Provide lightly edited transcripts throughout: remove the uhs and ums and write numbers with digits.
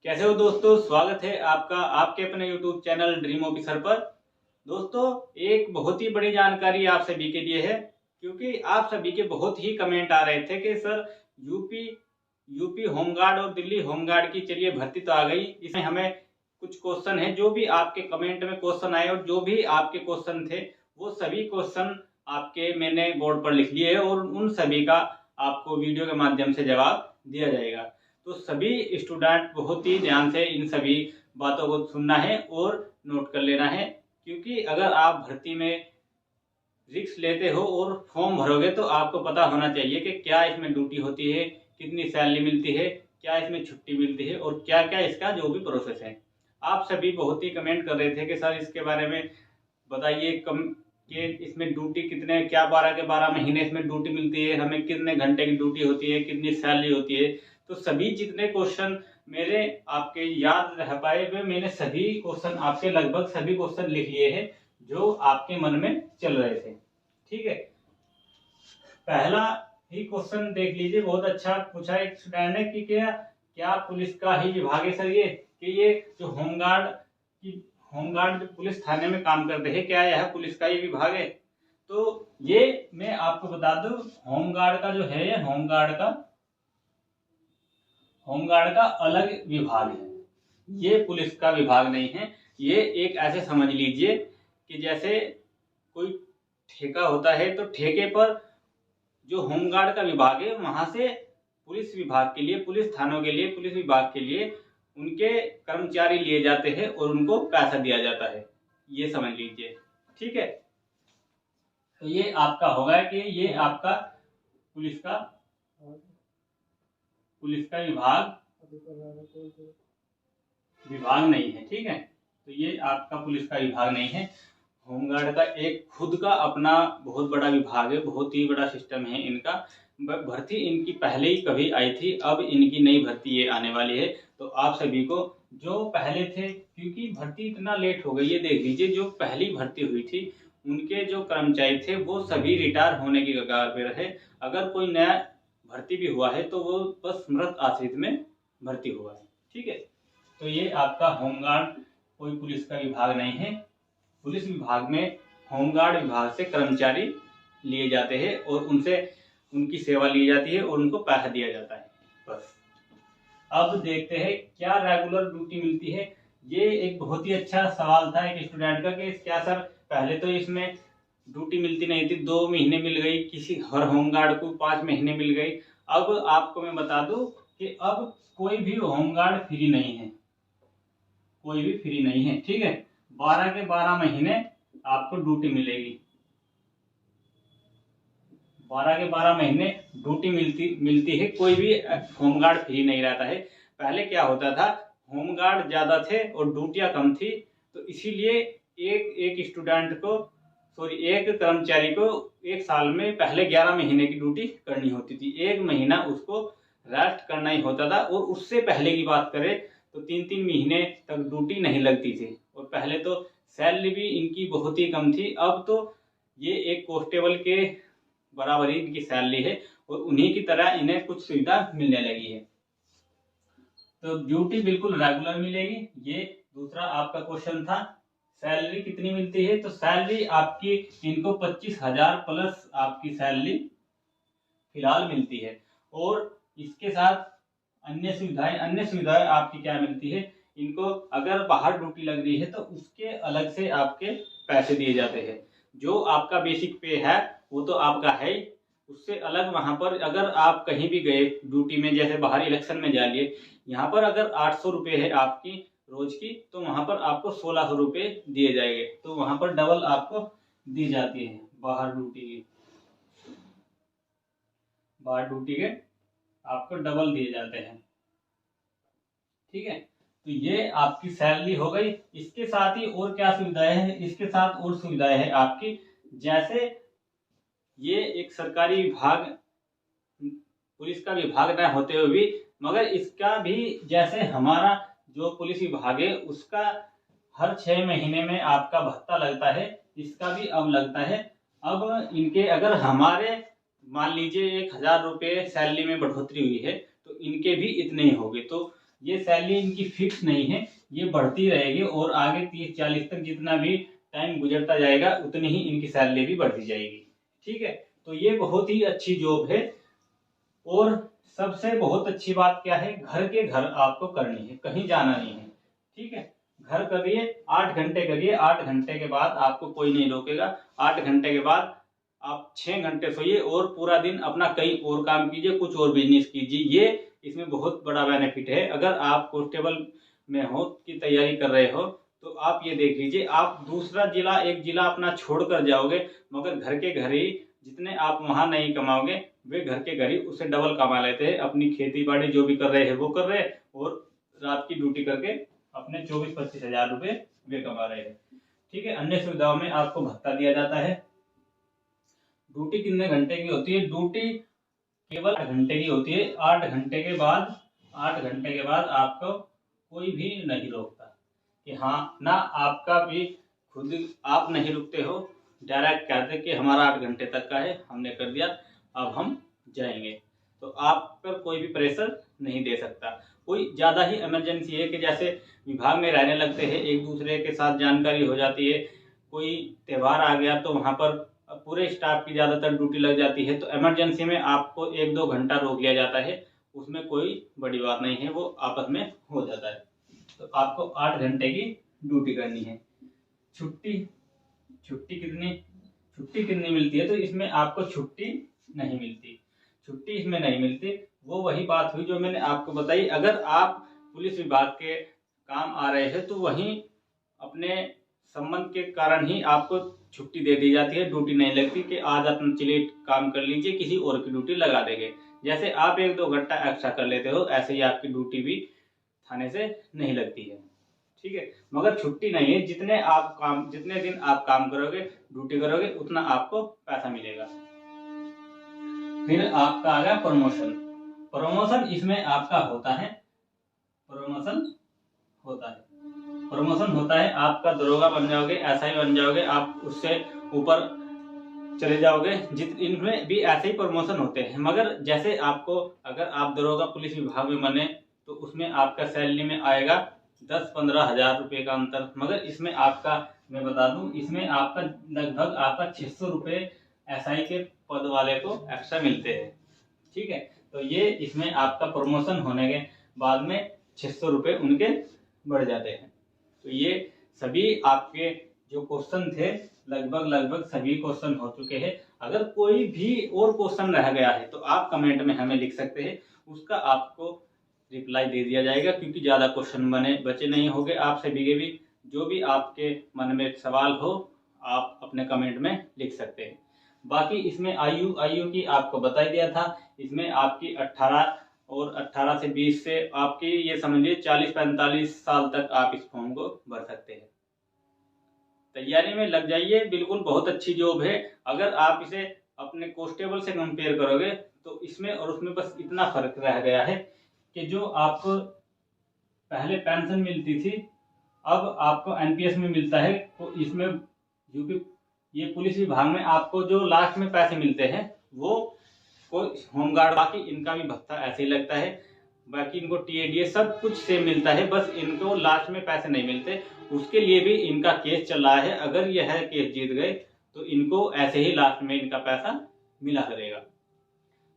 कैसे हो दोस्तों। स्वागत है आपका आपके अपने यूट्यूब चैनल ड्रीम ऑफिसर पर। दोस्तों, एक बहुत ही बड़ी जानकारी आप सभी के लिए है, क्योंकि आप सभी के बहुत ही कमेंट आ रहे थे कि सर यूपी यूपी होमगार्ड और दिल्ली होमगार्ड की चलिए भर्ती तो आ गई, इसमें हमें कुछ क्वेश्चन है। जो भी आपके कमेंट में क्वेश्चन आए और जो भी आपके क्वेश्चन थे वो सभी क्वेश्चन आपके मैंने बोर्ड पर लिख लिए और उन सभी का आपको वीडियो के माध्यम से जवाब दिया जाएगा। तो सभी स्टूडेंट बहुत ही ध्यान से इन सभी बातों को सुनना है और नोट कर लेना है, क्योंकि अगर आप भर्ती में रिस्क लेते हो और फॉर्म भरोगे तो आपको पता होना चाहिए कि क्या इसमें ड्यूटी होती है, कितनी सैलरी मिलती है, क्या इसमें छुट्टी मिलती है और क्या क्या इसका जो भी प्रोसेस है। आप सभी बहुत ही कमेंट कर रहे थे कि सर इसके बारे में बताइए कम कि इसमें ड्यूटी कितने, क्या 12 के 12 महीने इसमें ड्यूटी मिलती है, हमें कितने घंटे की ड्यूटी होती है, कितनी सैलरी होती है। तो सभी जितने क्वेश्चन मेरे आपके याद रह पाए वे मैंने सभी क्वेश्चन आपके लगभग सभी क्वेश्चन लिख लिए हैं जो आपके मन में चल रहे थे। ठीक है, पहला ही क्वेश्चन देख लीजिए। बहुत अच्छा पूछा एक स्टूडेंट ने कि क्या क्या पुलिस का ही विभाग है सर ये, कि ये जो होमगार्ड जो पुलिस थाने में काम करते हैं क्या यह पुलिस का ही विभाग है। तो ये मैं आपको बता दूं, होमगार्ड का जो है ये होमगार्ड का अलग विभाग है, ये पुलिस का विभाग नहीं है। ये एक ऐसे समझ लीजिए कि जैसे कोई ठेका होता है तो ठेके पर जो होमगार्ड का विभाग है वहां से पुलिस विभाग के लिए, पुलिस थानों के लिए, पुलिस विभाग के लिए उनके कर्मचारी लिए जाते हैं और उनको पैसा दिया जाता है, ये समझ लीजिए। ठीक है, तो ये आपका होगा कि ये आपका पुलिस का विभाग नहीं है। ठीक है, तो ये आपका पुलिस का विभाग नहीं है। होमगार्ड का एक खुद का अपना बहुत बड़ा विभाग है, बहुत ही बड़ा सिस्टम है इनका। भर्ती इनकी पहले ही कभी आई थी, अब इनकी नई भर्ती ये आने वाली है। तो आप सभी को जो पहले थे, क्योंकि भर्ती इतना लेट हो गई है, देख लीजिए जो पहली भर्ती हुई थी उनके जो कर्मचारी थे वो सभी रिटायर होने की कगार पे रहे। अगर कोई नया भर्ती भी हुआ है तो वो बस मृत आश्रित में भर्ती हुआ है। ठीक है, तो ये आपका होमगार्ड कोई पुलिस का विभाग नहीं है। पुलिस विभाग में होमगार्ड विभाग से कर्मचारी लिए जाते हैं और उनसे उनकी सेवा ली जाती है और उनको पैसा दिया जाता है, बस। अब देखते हैं क्या रेगुलर ड्यूटी मिलती है। ये एक बहुत ही अच्छा सवाल था एक स्टूडेंट का कि क्या सर पहले तो इसमें ड्यूटी मिलती नहीं थी, 2 महीने मिल गई, किसी हर होमगार्ड को 5 महीने मिल गई। अब आपको मैं बता दूं कि अब कोई भी होमगार्ड फ्री नहीं है, कोई भी फ्री नहीं है। ठीक है, 12 के 12 महीने आपको ड्यूटी मिलेगी, 12 के 12 महीने ड्यूटी मिलती है। कोई भी होमगार्ड फ्री नहीं रहता है। पहले क्या होता था, होमगार्ड ज्यादा थे और ड्यूटियां कम थी, तो इसीलिए एक कर्मचारी को एक साल में पहले 11 महीने की ड्यूटी करनी होती थी। 1 महीना उसको रेस्ट करना ही होता था। और उससे पहले की बात करें तो 3-3 महीने तक ड्यूटी नहीं लगती थी। और पहले तो सैलरी भी इनकी बहुत ही कम थी। अब तो ये एक कांस्टेबल के बराबर ही इनकी सैलरी है और उन्हीं की तरह इन्हें कुछ सुविधा मिलने लगी है। तो ड्यूटी बिल्कुल रेगुलर मिलेगी। ये दूसरा आपका क्वेश्चन था, सैलरी कितनी मिलती है। तो सैलरी आपकी इनको 25,000 प्लस आपकी सैलरी फिलहाल मिलती है। और इसके साथ अन्य सुविधाएं आपकी क्या मिलती है, इनको अगर बाहर ड्यूटी लग रही है तो उसके अलग से आपके पैसे दिए जाते हैं। जो आपका बेसिक पे है वो तो आपका है ही, उससे अलग वहां पर अगर आप कहीं भी गए ड्यूटी में, जैसे बाहर इलेक्शन में जा लिए, यहाँ पर अगर 800 रुपये है आपकी रोज की, तो वहां पर आपको 1600 रुपये दिए जाएंगे। तो वहां पर डबल आपको दी जाती है बाहर ड्यूटी के आपको डबल दिए जाते हैं। ठीक है, तो ये आपकी सैलरी हो गई। इसके साथ ही और क्या सुविधाएं हैं, इसके साथ और सुविधाएं हैं आपकी, जैसे ये एक सरकारी विभाग, पुलिस का विभाग न होते हुए भी, मगर इसका भी जैसे हमारा जो पुलिस विभाग है उसका हर 6 महीने में आपका भत्ता लगता है, इसका भी अब लगता है। अब इनके अगर हमारे मान लीजिए 1,000 रुपये सैलरी में बढ़ोतरी हुई है तो इनके भी इतने ही होंगे। तो ये सैलरी इनकी फिक्स नहीं है, ये बढ़ती रहेगी और आगे 30-40 तक जितना भी टाइम गुजरता जाएगा उतनी ही इनकी सैलरी भी बढ़ती जाएगी। ठीक है, तो ये बहुत ही अच्छी जॉब है। और सबसे बहुत अच्छी बात क्या है, घर के घर आपको करनी है, कहीं जाना नहीं है। ठीक है, घर करिए, 8 घंटे करिए, 8 घंटे के बाद आपको कोई नहीं रोकेगा। 8 घंटे के बाद आप 6 घंटे सोइए और पूरा दिन अपना कहीं और काम कीजिए, कुछ और बिजनेस कीजिए। ये इसमें बहुत बड़ा बेनिफिट है। अगर आप कांस्टेबल में हो की तैयारी कर रहे हो तो आप ये देख लीजिए, आप दूसरा जिला, एक जिला अपना छोड़ कर जाओगे, मगर घर के घर ही जितने आप वहां नहीं कमाओगे वे घर के घर ही उससे डबल कमा लेते हैं। अपनी खेती बाड़ी जो भी कर रहे हैं वो कर रहे हैं और रात की ड्यूटी करके अपने 24-25 हजार रुपये वे कमा रहे हैं। ठीक है, अन्य सुविधाओं में आपको भत्ता दिया जाता है। ड्यूटी कितने घंटे की होती है? ड्यूटी केवल 8 घंटे की होती है। 8 घंटे के बाद आपको कोई भी नहीं रोकता कि हाँ, ना आपका भी खुद आप नहीं रुकते हो, डायरेक्ट कहते कि हमारा 8 घंटे तक का है, हमने कर दिया, अब हम जाएंगे। तो आप पर कोई भी प्रेशर नहीं दे सकता। कोई ज़्यादा ही इमरजेंसी है कि जैसे विभाग में रहने लगते हैं, एक दूसरे के साथ जानकारी हो जाती है, कोई त्यौहार आ गया तो वहाँ पर पूरे स्टाफ की ज़्यादातर ड्यूटी लग जाती है, तो इमरजेंसी में आपको 1-2 घंटा रोक लिया जाता है। उसमें कोई बड़ी बात नहीं है, वो आपस में हो जाता है। तो आपको 8 घंटे की ड्यूटी करनी है। छुट्टी कितनी मिलती है? तो इसमें आपको छुट्टी नहीं मिलती। वो वही बात हुई जो मैंने आपको बताई। अगर आप पुलिस विभाग के काम आ रहे हैं तो वहीं अपने संबंध के कारण ही आपको छुट्टी दे दी जाती है, ड्यूटी नहीं लगती कि आज अपना चलिए काम कर लीजिए, किसी और की ड्यूटी लगा देंगे। जैसे आप 1-2 घंटा एक्स्ट्रा कर लेते हो, ऐसे ही आपकी ड्यूटी भी थाने से नहीं लगती है। ठीक है, मगर छुट्टी नहीं है। जितने दिन आप काम करोगे, ड्यूटी करोगे, उतना आपको पैसा मिलेगा। फिर आपका आ गया प्रमोशन इसमें आपका होता है, प्रमोशन होता है। आपका दरोगा बन जाओगे, एसआई बन जाओगे, आप उससे ऊपर चले जाओगे। इनमें भी ऐसे ही प्रमोशन होते हैं। मगर जैसे आपको, अगर आप दरोगा पुलिस विभाग में बने तो उसमें आपका सैलरी में आएगा 10-15 हजार रुपये का अंतर। मगर इसमें आपका, मैं बता दूं, इसमें आपका लगभग आपका 600 रुपये एसआई के पद वाले को एक्स्ट्रा मिलते हैं। ठीक है, तो ये इसमें आपका प्रमोशन होने के बाद में 600 रुपये उनके बढ़ जाते हैं। तो ये सभी आपके जो क्वेश्चन थे, लगभग सभी क्वेश्चन हो चुके हैं। अगर कोई भी और क्वेश्चन रह गया है तो आप कमेंट में हमें लिख सकते हैं, उसका आपको रिप्लाई दे दिया जाएगा, क्योंकि ज़्यादा क्वेश्चन बचे नहीं होंगे। आप सभी के भी जो भी आपके मन में सवाल हो आप अपने कमेंट में लिख सकते हैं। बाकी इसमें आयु की आपको बता दिया था। इसमें आपकी 18 से 20 से आपकी ये समझिए 40-45 साल तक आप इस फॉर्म को भर सकते हैं। तैयारी में लग जाइए, बिल्कुल बहुत अच्छी जॉब है। अगर आप इसे अपने कांस्टेबल से कंपेयर करोगे तो इसमें और उसमें बस इतना फर्क रह गया है कि जो आपको पहले पेंशन मिलती थी अब आपको एनपीएस में मिलता है। तो इसमें यूपी ये पुलिस विभाग में आपको जो लास्ट में पैसे मिलते हैं वो कोई होमगार्ड, बाकी इनका भी भत्ता ऐसे ही लगता है, बाकी इनको टीएडीएस सब कुछ सेम मिलता है, बस इनको लास्ट में पैसे नहीं मिलते। उसके लिए भी इनका केस चल रहा है। अगर यह केस जीत गए तो इनको ऐसे ही लास्ट में इनका पैसा मिला करेगा।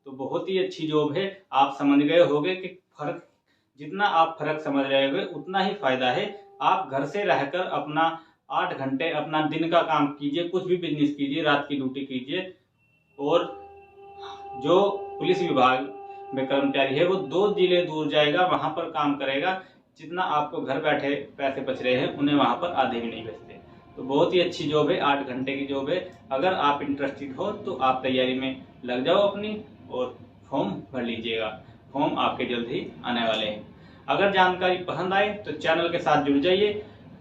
तो बहुत ही अच्छी जॉब है। आप समझ गए होंगे कि फर्क, जितना आप फर्क समझ रहे होंगे उतना ही फायदा है। आप घर से रहकर अपना 8 घंटे अपना दिन का काम कीजिए, कुछ भी बिजनेस कीजिए, रात की ड्यूटी कीजिए, और जो पुलिस विभाग में कर्मचारी है वो 2 जिले दूर जाएगा, वहां पर काम करेगा। जितना आपको घर बैठे पैसे बच रहे हैं उन्हें वहां पर आधे भी नहीं बचते। तो बहुत ही अच्छी जॉब है, 8 घंटे की जॉब है। अगर आप इंटरेस्टेड हो तो आप तैयारी में लग जाओ अपनी और फॉर्म भर लीजिएगा। फॉर्म आपके जल्द ही आने वाले हैं। अगर जानकारी पसंद आए तो चैनल के साथ जुड़ जाइए,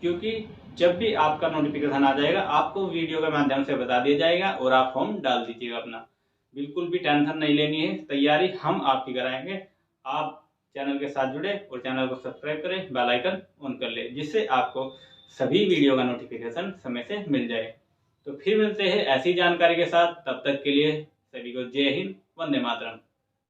क्योंकि जब भी आपका नोटिफिकेशन आ जाएगा आपको वीडियो के माध्यम से बता दिया जाएगा और आप फॉर्म डाल दीजिएगा अपना। बिल्कुल भी टेंशन नहीं लेनी है, तैयारी हम आपकी कराएंगे। आप चैनल के साथ जुड़े और चैनल को सब्सक्राइब करें, बेल आइकन ऑन कर ले, जिससे आपको सभी वीडियो का नोटिफिकेशन समय से मिल जाए। तो फिर मिलते हैं ऐसी जानकारी के साथ, तब तक के लिए सभी को जय हिंद, वंदे मातरम।